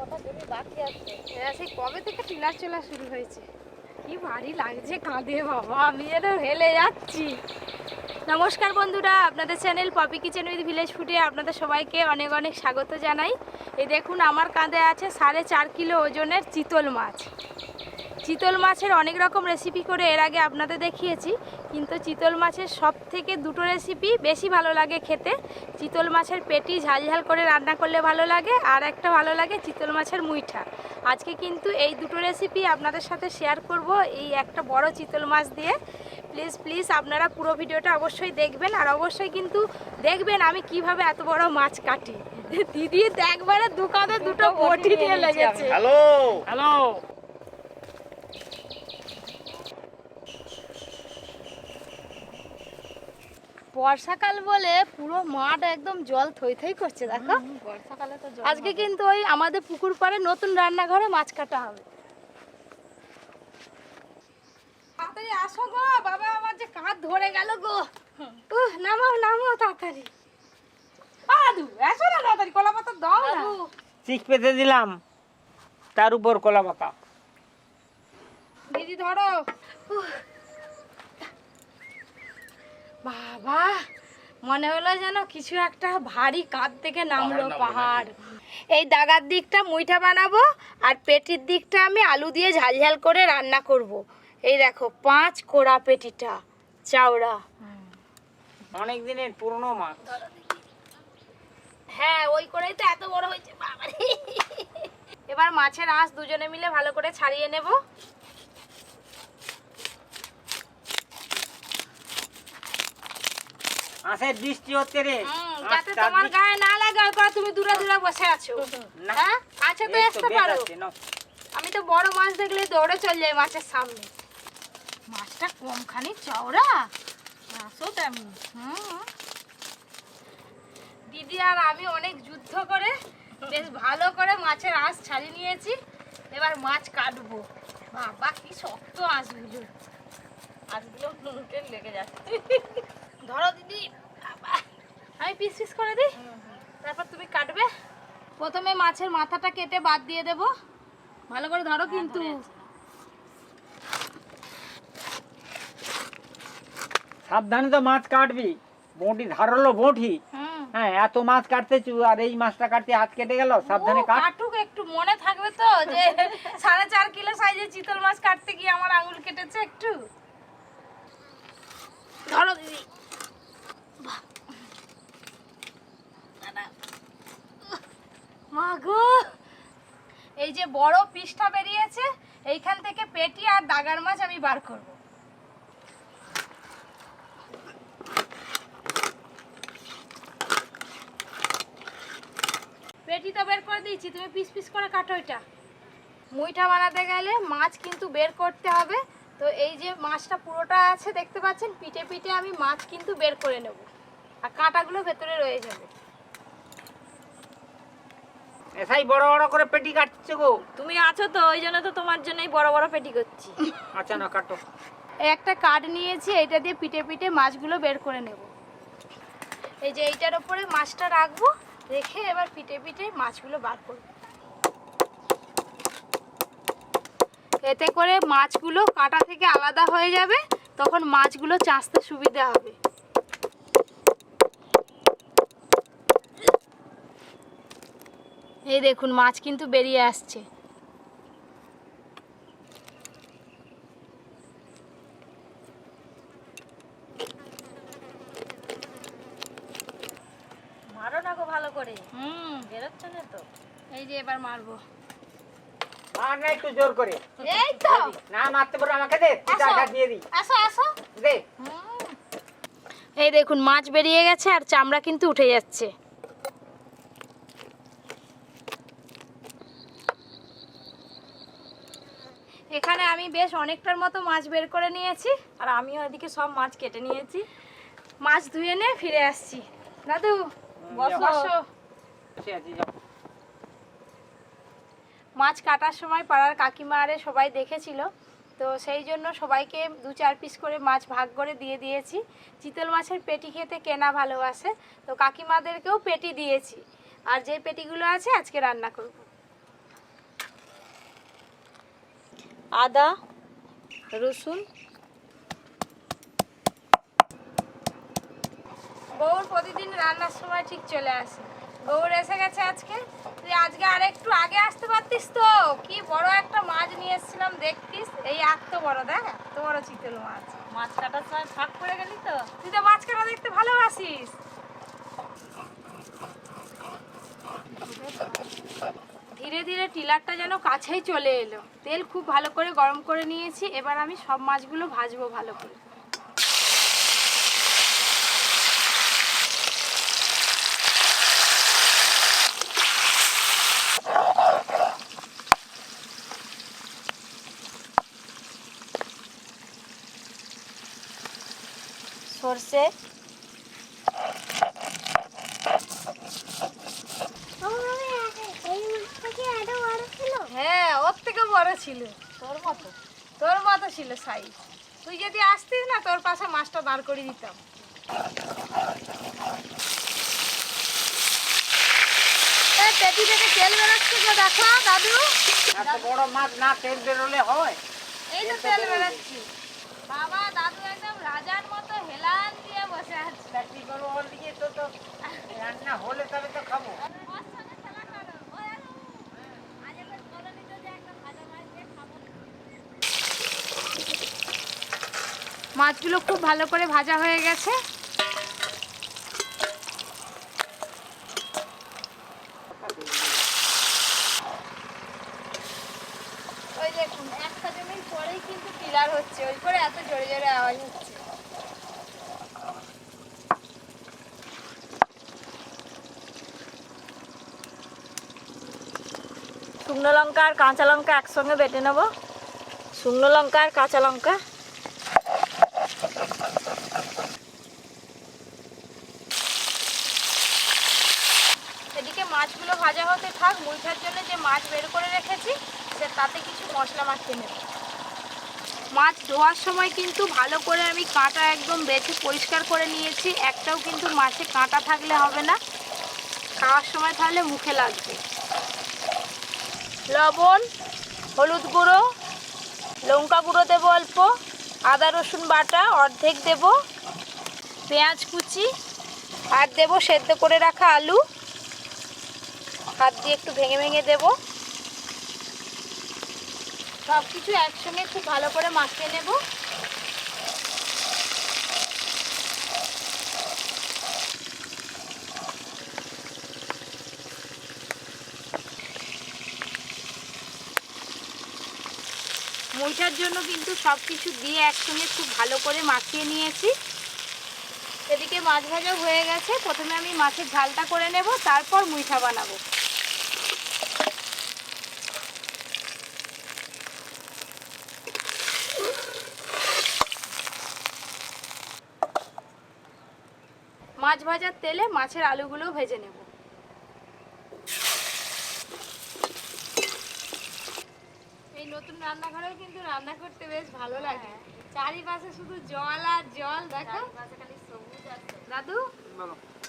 হ্যাঁ, সেই কবে থেকে টিলার চলা শুরু হয়েছে। কি ভারী লাগছে কাঁধে বাবা, আমি যেন হেলে যাচ্ছি। নমস্কার বন্ধুরা, আপনাদের channel Poppy kitchen with village ফুডে আপনাদের সবাইকে অনেক অনেক স্বাগত জানাই। এই দেখুন আমার কাঁধে আছে 4.5 কিলো ওজনের চিতল মাছ। চিতল মাছের অনেক রকম রেসিপি করে এর আগে আপনাদের দেখিয়েছি, কিন্তু চিতল মাছের সব থেকে দুটো রেসিপি বেশি ভালো লাগে খেতে। চিতল মাছের পেটি ঝাল ঝাল করে রান্না করলে ভালো লাগে, আর একটা ভালো লাগে চিতল মাছের মুইঠা। আজকে কিন্তু এই দুটো রেসিপি আপনাদের সাথে শেয়ার করব এই একটা বড় চিতল মাছ দিয়ে। প্লিজ প্লিজ আপনারা পুরো ভিডিওটা অবশ্যই দেখবেন, আর অবশ্যই কিন্তু দেখবেন আমি কিভাবে এত বড় মাছ কাটি। দিদি একবারে দোকানে দুটো বটি নিয়ে লেগেছে। হ্যালো হ্যালো, বর্ষাকাল বলে পুরো মাঠ একদম জল থই থই করছে। দেখো বর্ষাকালে তো আজকে কিন্তু ওই আমাদের পুকুর পাড়ে নতুন রান্নাঘরে মাছ কাটা হবে। তাড়াতাড়ি আসো গো বাবা, আমার যে কাঁধ ধরে গেল গো। নামাও নামাও তাড়াতাড়ি। দাদু এসো না তাড়াতাড়ি, কলা পাতা দাও না। চিক পেতে দিলাম, তার উপর কলা পাতা। দিদি ধরো। বাবা মনে হলো যেন কিছু একটা ভারী কাঁধ থেকে নামলো পাহাড়। এই দাগার দিকটা মুইঠা বানাবো, আর পেটির দিকটা আমি আলু দিয়ে ঝাল ঝাল করে রান্না করব। এই দেখো 5 কোড়া পেটিটা চাওড়া। অনেক দিনের পুরনো মাছ। হ্যাঁ ওই করেই তো এত বড় হয়েছে বাবারে। এবার মাছের আঁশ দুজনে মিলে ভালো করে ছাড়িয়ে নেব। আঁশের বৃষ্টি হচ্ছে রে, যাতে তোমার গায়ে না লাগে ওই করে তুমি দূরে দূরে বসে আছো। হ্যাঁ আচ্ছা তো আসতে পারো। আমি তো বড় মাছ দেখলে দৌড়ে চলে যাই মাছের সামনে। মাছটা কমখানি চওড়া, আসো তেমন। দিদি আর আমি অনেক যুদ্ধ করে বেশ ভালো করে মাছের আঁশ ছাড়িয়ে নিয়েছি। এবার মাছ কাটবো। বাবা কি শক্ত আঁশগুলো, আঁশগুলো নুনকে লেগে যাচ্ছে। ধরো দিদি, আমি পিস পিস করে দিই, তারপর তুমি কাটবে। প্রথমে মাছের মাথাটা কেটে বাদ দিয়ে দেব। ভালো করে ধরো কিন্তু। সাবধানে তো মাছ কাটবি, বঁটি ধারালো বঁটি। হ্যাঁ এত মাছ কাটতেছু আর এই মাছটা কাটতে হাত কেটে গেল। সাবধানে কাট। কাটুক একটু, মনে থাকবে তো যে 4.5 কিলো সাইজের চিতল মাছ কাটতে গিয়ে আমার আঙুল কেটেছে একটু। ধরো দিদি। মা গো, এই যে বড় পিসটা বেরিয়েছে, এইখান থেকে পেটি আর দাগার মাছ আমি বার করব। পেটি তো বের করে দিয়েছি, তুমি পিস পিস করে কাটো। এটা মুইঠা বানাতে গেলে মাছ কিন্তু বের করতে হবে। তো এই যে মাছটা পুরোটা আছে দেখতে পাচ্ছেন, পিঠে পিঠে আমি মাছ কিন্তু বের করে নেব, আর কাঁটাগুলো ভেতরে রয়ে যাবে। এসাই বড় বড় করে পেটি কাটছে গো। তুমি আছো তো, ওই জন্য তো তোমার জন্যই বড় বড় পেটি করছি। আচ্ছা না কাটো। এই একটা কাঠ নিয়েছি, এইটা দিয়ে পিঠে পিঠে মাছগুলো বের করে নেব। এই যে এইটার উপরে মাছটা রাখবো, রেখে এবার পিঠে পিঠে মাছগুলো বার করব। এতে করে মাছগুলো কাঁটা থেকে আলাদা হয়ে যাবে, তখন মাছগুলো চাঁচতে সুবিধা হবে। এই দেখুন মাছ কিন্তু বেরিয়ে আসছে। মারো না গো ভালো করে, বেরোচ্ছে না তো। এই যে এবার মারবো। আর না একটু জোর করে। এই তো না মারতে পারো, আমাকে দে, টাকা দিয়ে দি। আসো আসো দে। এই দেখুন মাছ বেরিয়ে গেছে, আর চামড়া কিন্তু উঠে যাচ্ছে। এখানে আমি বেশ অনেকটার মতো মাছ বের করে নিয়েছি, আর আমিও এদিকে সব মাছ কেটে নিয়েছি। মাছ ধুয়ে নিয়ে ফিরে আসছি। দাদু বসো। মাছ কাটার সময় পাড়ার কাকিমা আরে সবাই দেখেছিল, তো সেই জন্য সবাইকে 2-4 পিস করে মাছ ভাগ করে দিয়ে দিয়েছি। চিতল মাছের পেটি খেতে কেনা ভালোবাসে, তো কাকিমাদেরকেও পেটি দিয়েছি। আর যে পেটিগুলো আছে আজকে রান্না করব। আদা, রসুন। গৌর প্রতিদিন রান্নার সময় ঠিক চলে আসে। গৌর এসে গেছে আজকে। তুই আজকে আর একটু আগে আসতে পারতিস তো। কি বড় একটা মাছ নিয়ে এসেছিলাম, দেখতিস। এই এত বড়, দেখ এত বড় চিতল মাছ। মাছ কাটার সময় ফাঁক পড়ে গেলি তো। তুই তো মাছ কাটা দেখতে ভালোবাসিস। ধীরে ধীরে টিলারটা যেন কাছেই চলে এলো। তেল খুব ভালো করে গরম করে নিয়েছি। এবার আমি সব মাছগুলো ভাজবো ভালো করে। সর্ষে, হ্যাঁ, ওর থেকে বড় ছিল। তোর মতো ছিল সাইজ। তুই যদি আসতিস না, তোর পাশে মাছটা দাঁড় করে দিতাম। পেটি থেকে তেল বেরোচ্ছে তো, দেখো দাদু। এত বড় মাছ না তেল বেরোলে হয়? এই তো তেল বেরোচ্ছে। বাবা, দাদু একদম রাজার মতো হেলান দিয়ে বসে আছে। তা কি করবো, ওর দিকে তো তো রান্না হলে তবে তো খাবো। মাছগুলো খুব ভালো করে ভাজা হয়ে গেছে। ওই দেখুন, একটা জমির পরেই কিন্তু পিলার হচ্ছে, ওই করে এত জোরে জোরে আওয়াজ হচ্ছে। শুকনো লঙ্কা আর কাঁচা লঙ্কা একসঙ্গে বেটে নেব। শুকনো লঙ্কা আর কাঁচা লঙ্কা। এদিকে মাছগুলো ভাজা হতে থাক। মুইঠার জন্য যে মাছ বের করে রেখেছি, সে তাতে কিছু মশলা মাখিয়ে নেব। মাছ ধোয়ার সময় কিন্তু ভালো করে আমি কাঁটা একদম বেছে পরিষ্কার করে নিয়েছি। একটাও কিন্তু মাছে কাঁটা থাকলে হবে না, খাওয়ার সময় তাহলে মুখে লাগবে। লবণ, হলুদ গুঁড়ো, লঙ্কা গুঁড়ো দেবো অল্প, আদা রসুন বাটা অর্ধেক দেব, পেঁয়াজ কুচি, আর দেবো সেদ্ধ করে রাখা আলু। হাত দিয়ে একটু ভেঙে ভেঙে দেব। সব কিছু একসঙ্গে খুব ভালো করে মাখিয়ে নেব। মুইঠার জন্য কিন্তু সব কিছু দিয়ে একসঙ্গে খুব ভালো করে মাখিয়ে নিয়েছি। এদিকে মাছ ভাজা হয়ে গেছে। প্রথমে আমি মাছের ঝালটা করে নেব, তারপর মুইঠা বানাবো। মাছ ভাজার তেলে মাছের আলুগুলো ভেজে নেব। এই নতুন রান্নাঘরেও কিন্তু রান্না করতে বেশ ভালো লাগে। চারিপাশে শুধু জল আর জল, দেখো। দাদু,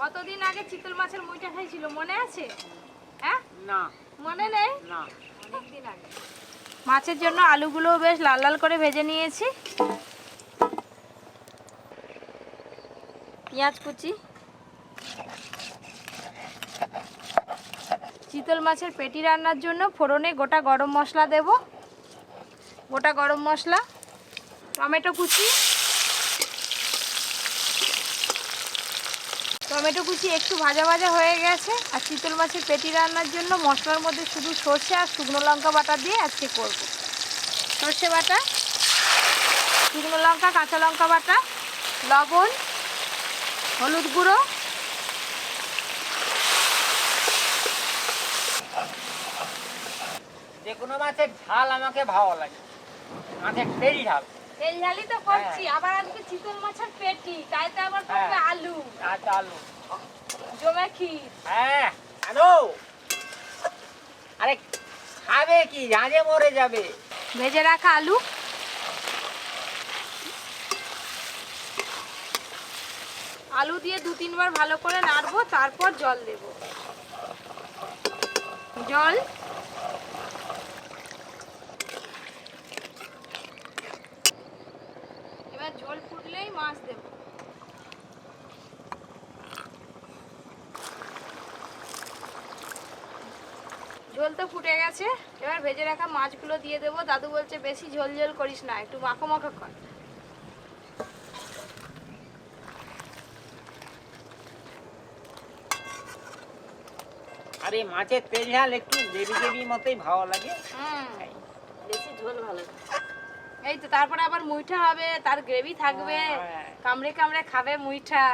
কতদিন আগে চিতল মাছের মুইটা খাইছিল, মনে আছে? হ্যাঁ, না মনে নেই? না। অনেকদিন আগে। মাছের জন্য আলুগুলো বেশ লাল লাল করে ভেজে নিয়েছি। পেঁয়াজ কুচি, চিতল মাছের পেটি রান্নার জন্য ফোড়নে গোটা গরম মশলা দেব। গোটা গরম মশলা, টমেটো কুচি। টমেটো কুচি একটু ভাজা ভাজা হয়ে গেছে। আর চিতল মাছের পেটি রান্নার জন্য মশলার মধ্যে শুধু সর্ষে আর শুকনো লঙ্কা বাটা দিয়ে আজকে করব। সর্ষে বাটা, শুকনো লঙ্কা, কাঁচা লঙ্কা বাটা, লবণ, হলুদ গুঁড়ো, যে কোনো মাছের ঝাল আমাকে ভালো লাগে, মাছের তেল ঝাল। তেল ঝালি তো করছি, আবার আজকে চিতল মাছের পেটি, তাইতে আবার পড়বে আলু। আচ্ছা, আলু জমে ক্ষীর। হ্যাঁ, আলু। আরে খাবে কি, ঝাঁঝে মরে যাবে। ভেজে রাখা আলু, আলু দিয়ে 2-3 বার ভালো করে নাড়বো, তারপর জল দেব। জল, ফুটলেই মাছ দেব। ঝোল তো ফুটে গেছে, এবার ভেজে রাখা মাছগুলো দিয়ে দেবো। দাদু বলছে বেশি ঝোল ঝোল করিস না, একটু মাখো মাখো কর। আর এই মাছের তেল ঝাল একটু গ্রেভি গ্রেভি মতোই ভালো লাগে। বেশি ঝোল ভালো না। এই তো তারপরে আবার মুইঠা হবে, তার গ্রেভি থাকবে, কামড়ে কামড়ে খাবে মুইঠা।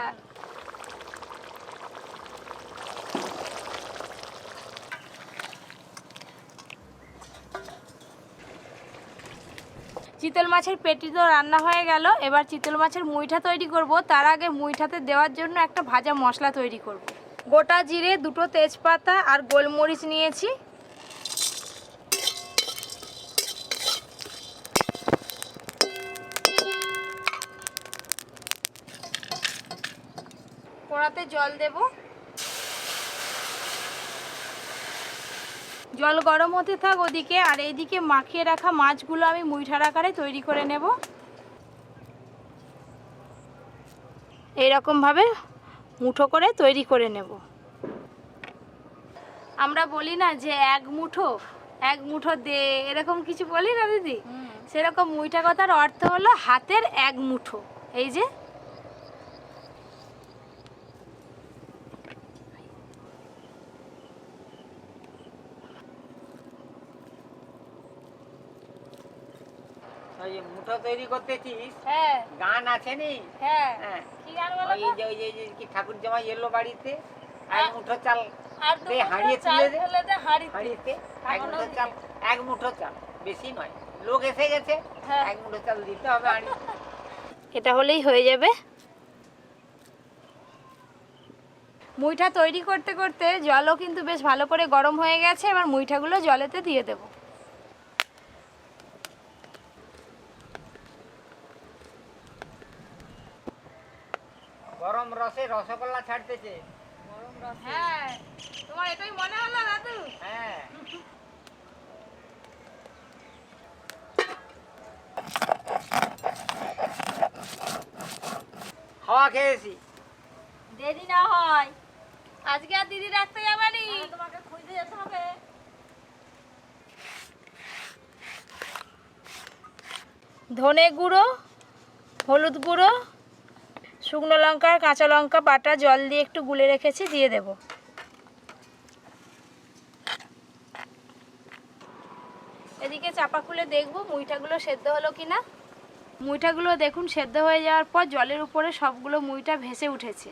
চিতল মাছের পেটি তো রান্না হয়ে গেল, এবার চিতল মাছের মুইঠা তৈরি করব। তার আগে মুইঠাতে দেওয়ার জন্য একটা ভাজা মশলা তৈরি করব। গোটা জিরে, 2টো তেজপাতা আর গোলমরিচ নিয়েছি। কড়াতে জল দেব। জল গরম হতে থাক ওদিকে, আর এইদিকে মাখিয়ে রাখা মাছগুলো আমি মুইঠার আকারে তৈরি করে নেব। এইরকম ভাবে মুঠো করে তৈরি করে নেব। আমরা বলি না যে এক মুঠো দে, এরকম কিছু বলি না দিদি? সেরকম মুইঠা কথার অর্থ হলো হাতের এক মুঠো। এই যে ওই যে মুঠো তৈরি করতেছিস, হ্যাঁ গান আছে নি? হ্যাঁ হ্যাঁ, কি গান বলো ওই তো? যে কি ঠাকুর জামাই এলো বাড়িতে, এক মুঠো চাল আর দে, হাঁড়িয়ে তুলে দে, হাঁড়িতে। হাঁড়িতে এক মুঠো চাল, এক মুঠো চাল, বেশি নয়, লোক এসে গেছে, হ্যাঁ। এক মুঠো চাল দিতে হবে হাঁড়ি। এটা হলেই হয়ে যাবে। মুইঠা তৈরি করতে করতে জলও কিন্তু বেশ ভালো করে গরম হয়ে গেছে। এবার মুইঠাগুলো জলেতে দিয়ে দেব। গরম রসে রসগোল্লা ছাড়তেছে। হ্যাঁ, তোমার এটাই মনে হলো দাদু? হ্যাঁ, হাওয়া খেয়েছি। দেরি না হয়, আজকে আর দিদি রাখতে যাবে নি, তোমাকে খুঁজতে যেতে হবে। ধনে গুঁড়ো, হলুদ গুঁড়ো, শুকনো লঙ্কা আর কাঁচা লঙ্কা বাটা জল দিয়ে একটু গুলে রেখেছি, দিয়ে দেব। এদিকে চাপা খুলে দেখবো মুইঠাগুলো সেদ্ধ হলো কিনা। মুইঠাগুলো দেখুন সেদ্ধ হয়ে যাওয়ার পর জলের উপরে সবগুলো মুইঠা ভেসে উঠেছে,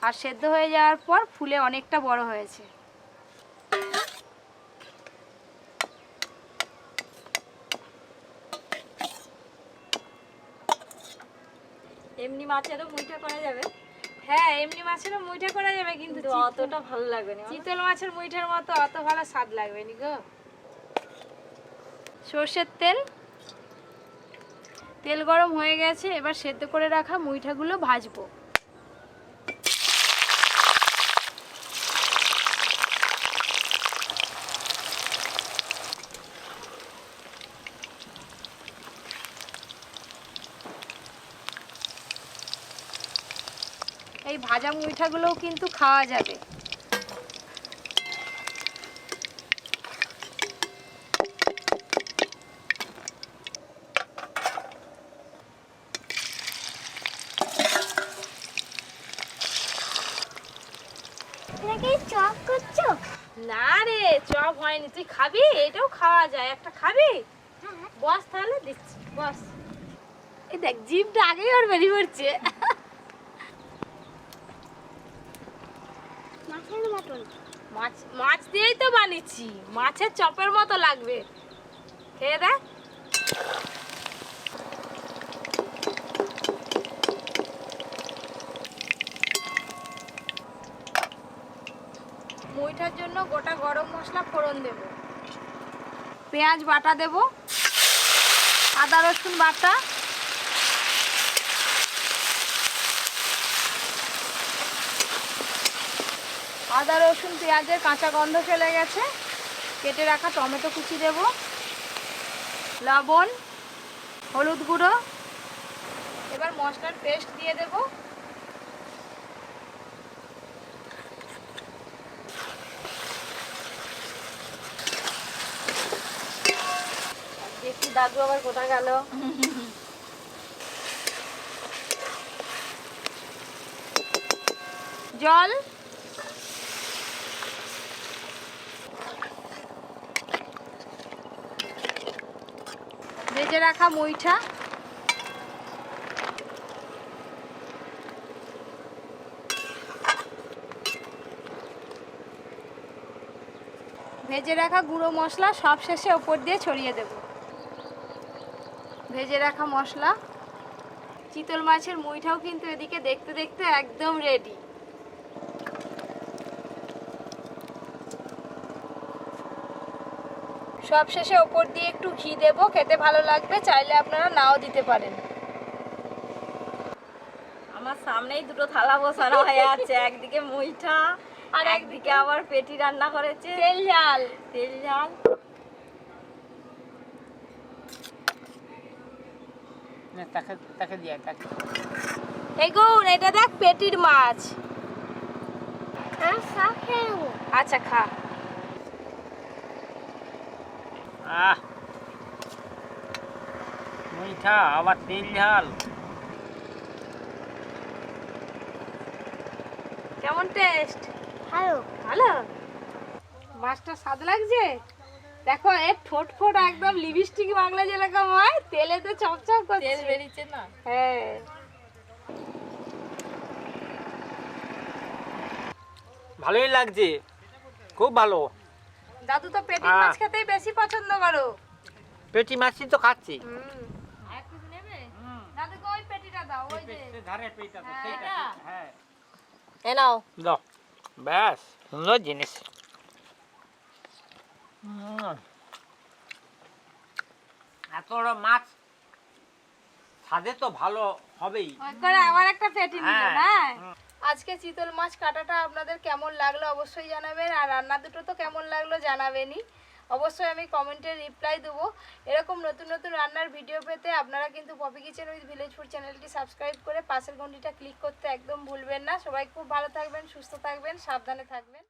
আর সেদ্ধ হয়ে যাওয়ার পর ফুলে অনেকটা বড় হয়েছে। এমনি মাছেরও মুইঠা করা যাবে। হ্যাঁ, এমনি মাছেরও মুইঠা করা যাবে, কিন্তু অতটা ভালো লাগবে না। চিতল মাছের মুইঠার মতো অত ভালো স্বাদ লাগবে নি গো। সর্ষের তেল, তেল গরম হয়ে গেছে, এবার সেদ্ধ করে রাখা মুইঠাগুলো ভাজবো। এই ভাজা মুইঠাগুলোও কিন্তু খাওয়া যাবে। চপ করছো? না রে, চপ হয়নি, তুই খাবি? এটাও খাওয়া যায়, একটা খাবি? বস তাহলে, দিচ্ছি, বস। এই দেখ জিভটা আগেই ওর বেরিয়ে পড়ছে। মাছের মতন। মাছ দিয়েই তো বানিয়েছি, মাছের চপের মতো লাগবে, খেয়ে দেখ। মুইঠার জন্য গোটা গরম মশলা ফোড়ন দেব, পেঁয়াজ বাটা দেব, আদা রসুন বাটা, আদা রসুন পেঁয়াজের কাঁচা গন্ধ চলে গেছে, কেটে রাখা টমেটো কুচি দেব, লবণ, হলুদ গুঁড়ো, এবার মশলার পেস্ট দিয়ে দেব। দেখি দাদু আবার কোথায় গেল। জল, ভেজে রাখা মুইঠা, ভেজে রাখা গুঁড়ো মশলা সব শেষে ওপর দিয়ে ছড়িয়ে দেব। ভেজে রাখা মশলা, চিতল মাছের মুইঠাও কিন্তু এদিকে দেখতে দেখতে একদম রেডি। সব শেষে ওপর দিয়ে একটু ঘি দেব, খেতে ভালো লাগবে, চাইলে আপনারা নাও দিতে পারেন। আমার সামনেই দুটো থালা বসানো হয়ে আছে, একদিকে মুইঠা আর একদিকে আবার পেটি রান্না করেছে, তেল ঝাল। তেল ঝাল। না তাকে তাকে দিয়ে তাকে এই গুণ, এটা দেখ পেটির মাছ। আচ্ছা খা। মিঠা আবার তেল ঝাল। কেমন টেস্ট? ভালো। ভালো? মাছটা স্বাদ লাগছে? দেখো এর ঠোঁট ফোট একদম লিপস্টিক বাংলা যেরকম হয়, তেলেতে চপচপ করছে। তেল বেরিয়েছে না? হ্যাঁ। ভালোই লাগছে, খুব ভালো। দাদু তো পেটির মাছ খেতেই বেশি পছন্দ করো। পেটি মাছই তো খাচ্ছি। একটু নেবে? দাদুকে ওই পেটিটা দাও, ওই যে ধারে পেটিটা তো হ্যাঁ, সেইটা। এটা? হ্যাঁ এ নাও। দাও, ব্যাস সুন্দর জিনিস। এত বড় মাছ স্বাদে তো ভালো হবেই। ওই করে আবার একটা পেটি নিল হ্যাঁ। না। আজকে চিতল মাছ কাটাটা আপনাদের কেমন লাগলো অবশ্যই জানাবেন, আর রান্না দুটো তো কেমন লাগলো জানাবেনই। অবশ্যই আমি কমেন্টে রিপ্লাই দেবো। এরকম নতুন নতুন রান্নার ভিডিও পেতে আপনারা কিন্তু Poppy kitchen with Village Food চ্যানেলটি সাবস্ক্রাইব করে পাশের ঘন্টিটা ক্লিক করতে একদম ভুলবেন না। সবাই খুব ভালো থাকবেন, সুস্থ থাকবেন, সাবধানে থাকবেন।